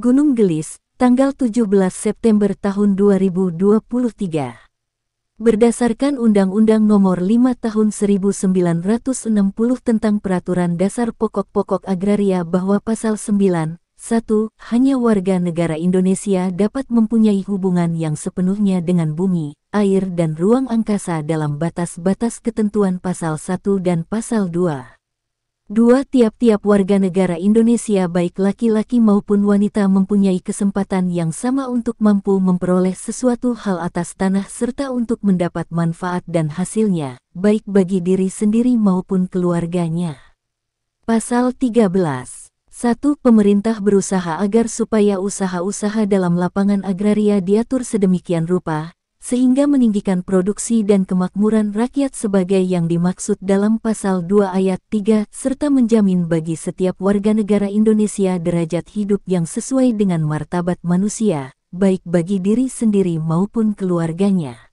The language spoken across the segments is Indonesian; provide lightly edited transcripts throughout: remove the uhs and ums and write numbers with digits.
Gunung Gelis, tanggal 17 September tahun 2023. Berdasarkan Undang-Undang Nomor 5 Tahun 1960 tentang Peraturan Dasar Pokok-Pokok Agraria bahwa Pasal 9, 1, hanya warga negara Indonesia dapat mempunyai hubungan yang sepenuhnya dengan bumi, air dan ruang angkasa dalam batas-batas ketentuan Pasal 1 dan Pasal 2. 2. Tiap-tiap warga negara Indonesia baik laki-laki maupun wanita mempunyai kesempatan yang sama untuk mampu memperoleh sesuatu hal atas tanah serta untuk mendapat manfaat dan hasilnya, baik bagi diri sendiri maupun keluarganya. Pasal 13. 1. Pemerintah berusaha agar supaya usaha-usaha dalam lapangan agraria diatur sedemikian rupa, sehingga meninggikan produksi dan kemakmuran rakyat sebagai yang dimaksud dalam Pasal 2 Ayat 3, serta menjamin bagi setiap warga negara Indonesia derajat hidup yang sesuai dengan martabat manusia, baik bagi diri sendiri maupun keluarganya.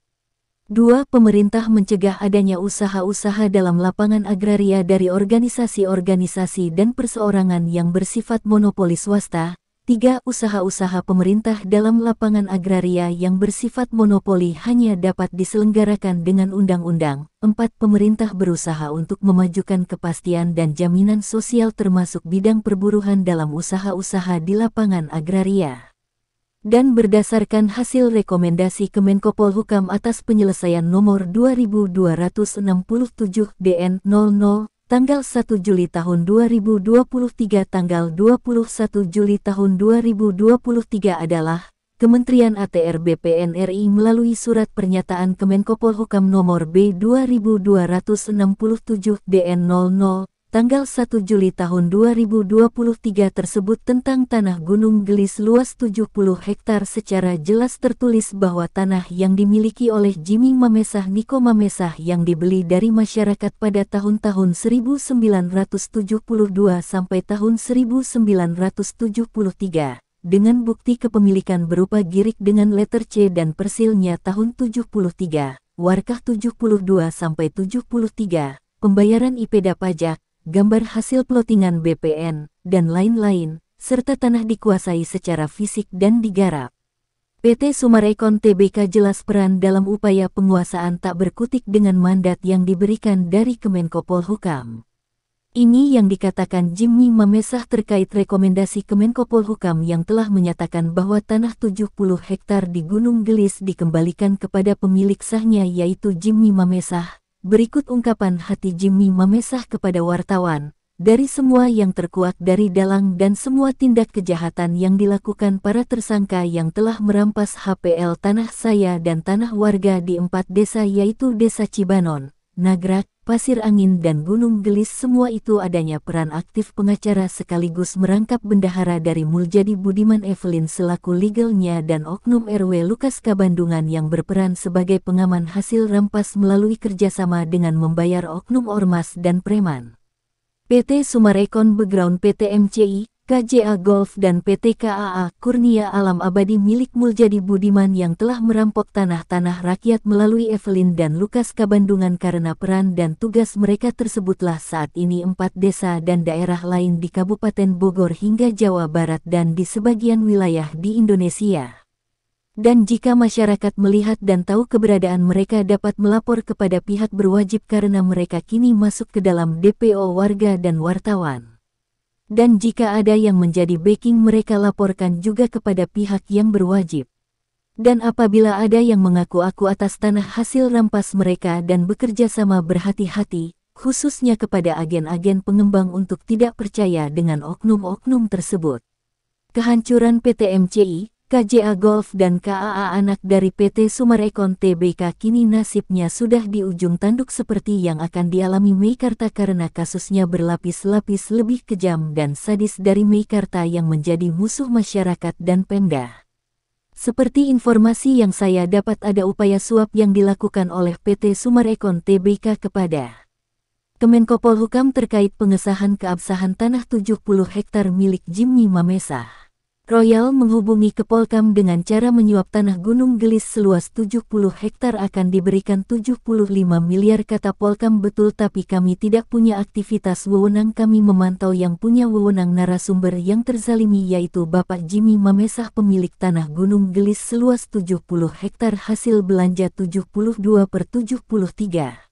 2. Pemerintah mencegah adanya usaha-usaha dalam lapangan agraria dari organisasi-organisasi dan perseorangan yang bersifat monopoli swasta. 3. Usaha-usaha pemerintah dalam lapangan agraria yang bersifat monopoli hanya dapat diselenggarakan dengan undang-undang. 4. Pemerintah berusaha untuk memajukan kepastian dan jaminan sosial termasuk bidang perburuhan dalam usaha-usaha di lapangan agraria. Dan berdasarkan hasil rekomendasi Kemenko Polhukam atas penyelesaian nomor 2267 DN 00 tanggal 1 Juli tahun 2023 tanggal 21 Juli tahun 2023 adalah Kementerian ATR BPN RI melalui surat pernyataan Kemenko Polhukam nomor B 2267 DN 00 tanggal 1 Juli tahun 2023 tersebut tentang tanah Gunung Gelis luas 70 hektar secara jelas tertulis bahwa tanah yang dimiliki oleh Jimmy Mamesah Niko Mamesah yang dibeli dari masyarakat pada tahun-tahun 1972 sampai tahun 1973 dengan bukti kepemilikan berupa girik dengan letter C dan persilnya tahun 73, warkah 72 sampai 73, pembayaran IPDA pajak, gambar hasil plotingan BPN, dan lain-lain, serta tanah dikuasai secara fisik dan digarap. PT Sumarekon Tbk jelas peran dalam upaya penguasaan tak berkutik dengan mandat yang diberikan dari Kemenko Polhukam. Ini yang dikatakan Jimmy Mamesah terkait rekomendasi Kemenko Polhukam yang telah menyatakan bahwa tanah 70 hektar di Gunung Gelis dikembalikan kepada pemilik sahnya yaitu Jimmy Mamesah. Berikut ungkapan hati Jimmy Mamesah kepada wartawan, dari semua yang terkuak dari dalang dan semua tindak kejahatan yang dilakukan para tersangka yang telah merampas HPL tanah saya dan tanah warga di 4 desa yaitu Desa Cibanon, Nagrak, Pasir Angin dan Gunung Gelis semua itu adanya peran aktif pengacara sekaligus merangkap bendahara dari Muljadi Budiman Evelyn selaku legalnya dan Oknum RW Lukas Kabandungan yang berperan sebagai pengaman hasil rampas melalui kerjasama dengan membayar oknum ormas dan preman. PT Sumarekon Background PT MCI, KJA Golf dan PT KAA Kurnia Alam Abadi milik Muljadi Budiman yang telah merampok tanah-tanah rakyat melalui Evelyn dan Lukas Kabandungan karena peran dan tugas mereka tersebutlah saat ini 4 desa dan daerah lain di Kabupaten Bogor hingga Jawa Barat dan di sebagian wilayah di Indonesia. Dan jika masyarakat melihat dan tahu keberadaan mereka dapat melapor kepada pihak berwajib karena mereka kini masuk ke dalam DPO warga dan wartawan. Dan jika ada yang menjadi backing mereka laporkan juga kepada pihak yang berwajib. Dan apabila ada yang mengaku-aku atas tanah hasil rampas mereka dan bekerja sama berhati-hati, khususnya kepada agen-agen pengembang untuk tidak percaya dengan oknum-oknum tersebut. Kehancuran PT MCI, KJA Golf dan KAA anak dari PT Sumarekon Tbk kini nasibnya sudah di ujung tanduk seperti yang akan dialami Meikarta karena kasusnya berlapis-lapis lebih kejam dan sadis dari Meikarta yang menjadi musuh masyarakat dan Pemda. Seperti informasi yang saya dapat ada upaya suap yang dilakukan oleh PT Sumarekon Tbk kepada Kemenko Polhukam terkait pengesahan keabsahan tanah 70 hektar milik Jimmy Mamesah. Royal menghubungi ke Polkam dengan cara menyuap tanah Gunung Gelis seluas 70 hektar akan diberikan 75 miliar kata Polkam. Betul, tapi kami tidak punya aktivitas wewenang, kami memantau. Yang punya wewenang narasumber yang terzalimi yaitu Bapak Jimmy Mamesah, pemilik tanah Gunung Gelis seluas 70 hektar hasil belanja 72/73.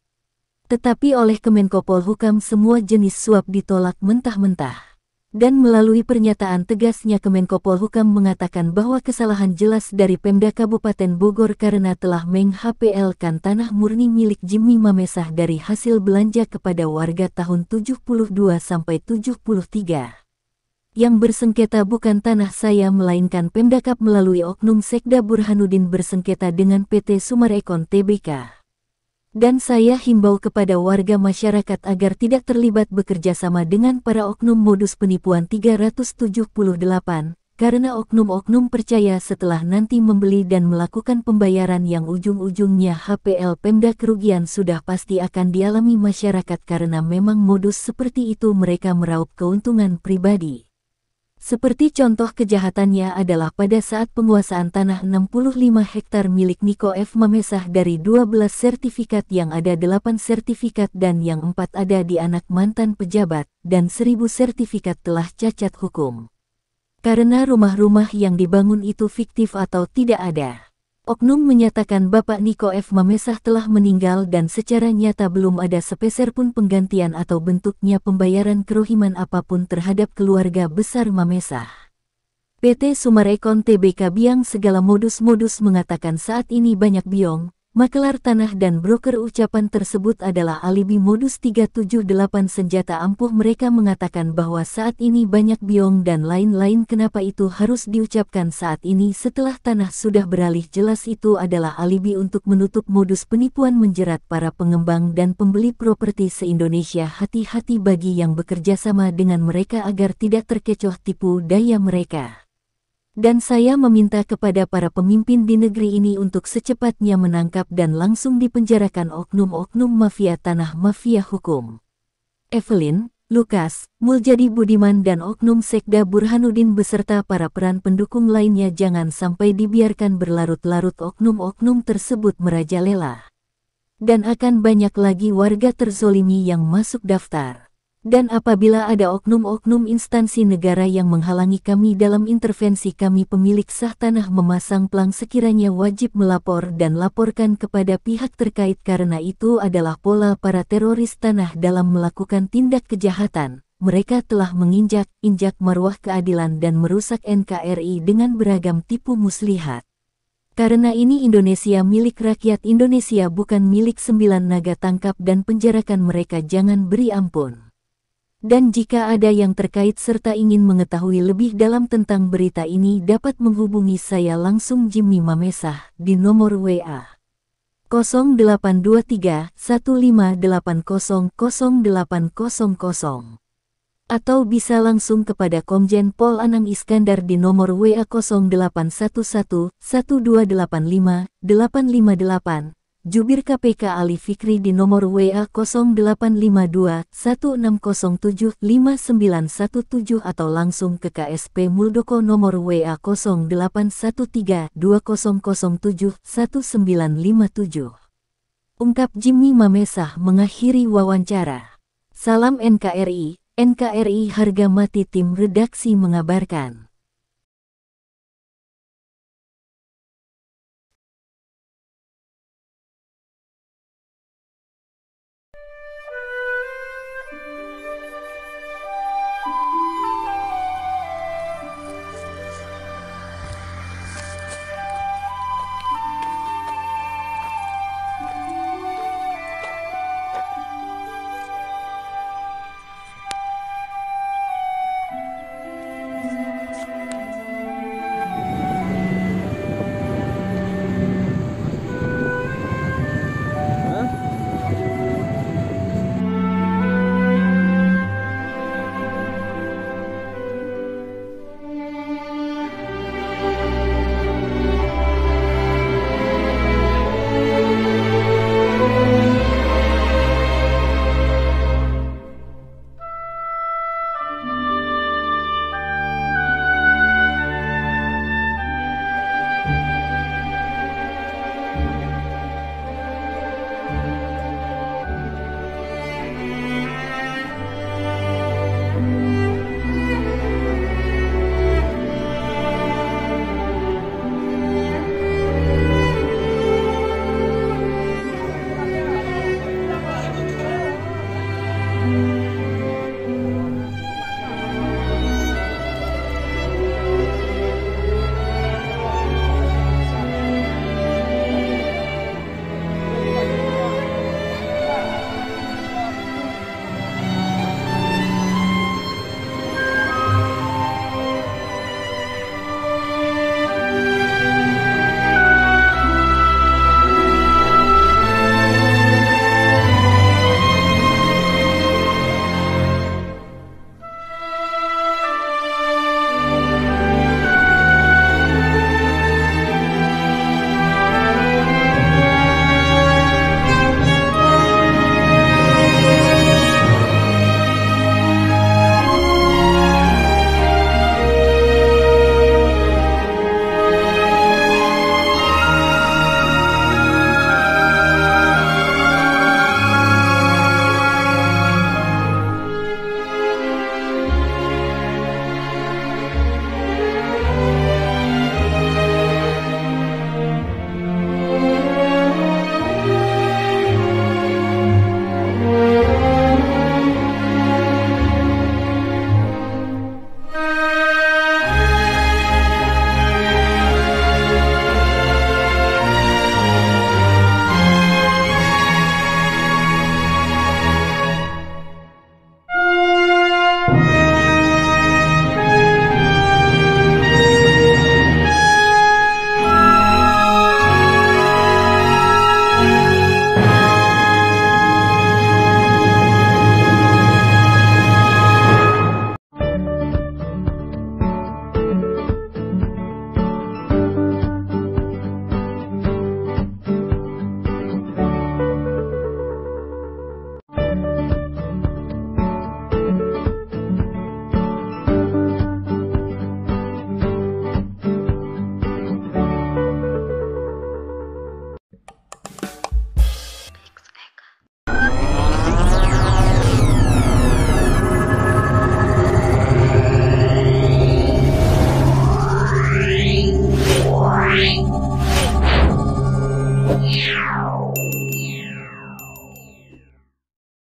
Tetapi oleh Kemenko Polhukam semua jenis suap ditolak mentah-mentah. Dan melalui pernyataan tegasnya, Kemenko Polhukam mengatakan bahwa kesalahan jelas dari Pemda Kabupaten Bogor karena telah meng-HPL-kan tanah murni milik Jimmy Mamesah dari hasil belanja kepada warga tahun 72-73. Yang bersengketa bukan tanah saya melainkan Pemdakap melalui Oknum Sekda Burhanuddin bersengketa dengan PT Sumarekon Tbk. Dan saya himbau kepada warga masyarakat agar tidak terlibat bekerja sama dengan para oknum modus penipuan 378, karena oknum-oknum percaya setelah nanti membeli dan melakukan pembayaran yang ujung-ujungnya HPL Pemda, kerugian sudah pasti akan dialami masyarakat karena memang modus seperti itu mereka meraup keuntungan pribadi. Seperti contoh kejahatannya adalah pada saat penguasaan tanah 65 hektar milik Niko F. Mamesah dari 12 sertifikat yang ada 8 sertifikat dan yang 4 ada di anak mantan pejabat, dan 1000 sertifikat telah cacat hukum. Karena rumah-rumah yang dibangun itu fiktif atau tidak ada. Oknum menyatakan Bapak Niko F. Mamesah telah meninggal dan secara nyata belum ada sepeser pun penggantian atau bentuknya pembayaran kerohiman apapun terhadap keluarga besar Mamesah. PT Sumarekon Tbk biang segala modus-modus, mengatakan saat ini banyak biong, makelar tanah dan broker. Ucapan tersebut adalah alibi modus 378 senjata ampuh. Mereka mengatakan bahwa saat ini banyak biong dan lain-lain. Kenapa itu harus diucapkan saat ini setelah tanah sudah beralih? Jelas itu adalah alibi untuk menutup modus penipuan menjerat para pengembang dan pembeli properti se-Indonesia. Hati-hati bagi yang bekerja sama dengan mereka agar tidak terkecoh tipu daya mereka. Dan saya meminta kepada para pemimpin di negeri ini untuk secepatnya menangkap dan langsung dipenjarakan oknum-oknum mafia tanah, mafia hukum. Evelyn, Lukas, Muljadi Budiman dan Oknum Sekda Burhanuddin beserta para peran pendukung lainnya jangan sampai dibiarkan berlarut-larut. Oknum-oknum tersebut merajalela. Dan akan banyak lagi warga terzolimi yang masuk daftar. Dan apabila ada oknum-oknum instansi negara yang menghalangi kami dalam intervensi, kami pemilik sah tanah memasang plang sekiranya wajib melapor dan laporkan kepada pihak terkait karena itu adalah pola para teroris tanah dalam melakukan tindak kejahatan. Mereka telah menginjak-injak marwah keadilan dan merusak NKRI dengan beragam tipu muslihat. Karena ini Indonesia milik rakyat Indonesia, bukan milik 9 naga. Tangkap dan penjarakan mereka, jangan beri ampun. Dan jika ada yang terkait serta ingin mengetahui lebih dalam tentang berita ini dapat menghubungi saya langsung Jimmy Mamesah di nomor WA 0823 1580 0800 atau bisa langsung kepada Komjen Pol Anang Iskandar di nomor WA 0811 1285 858. Jubir KPK Ali Fikri di nomor WA 0852 1607 5917 atau langsung ke KSP Muldoko nomor WA 0813 2007 1957. Ungkap Jimmy Mamesah mengakhiri wawancara. Salam NKRI, NKRI harga mati. Tim redaksi mengabarkan.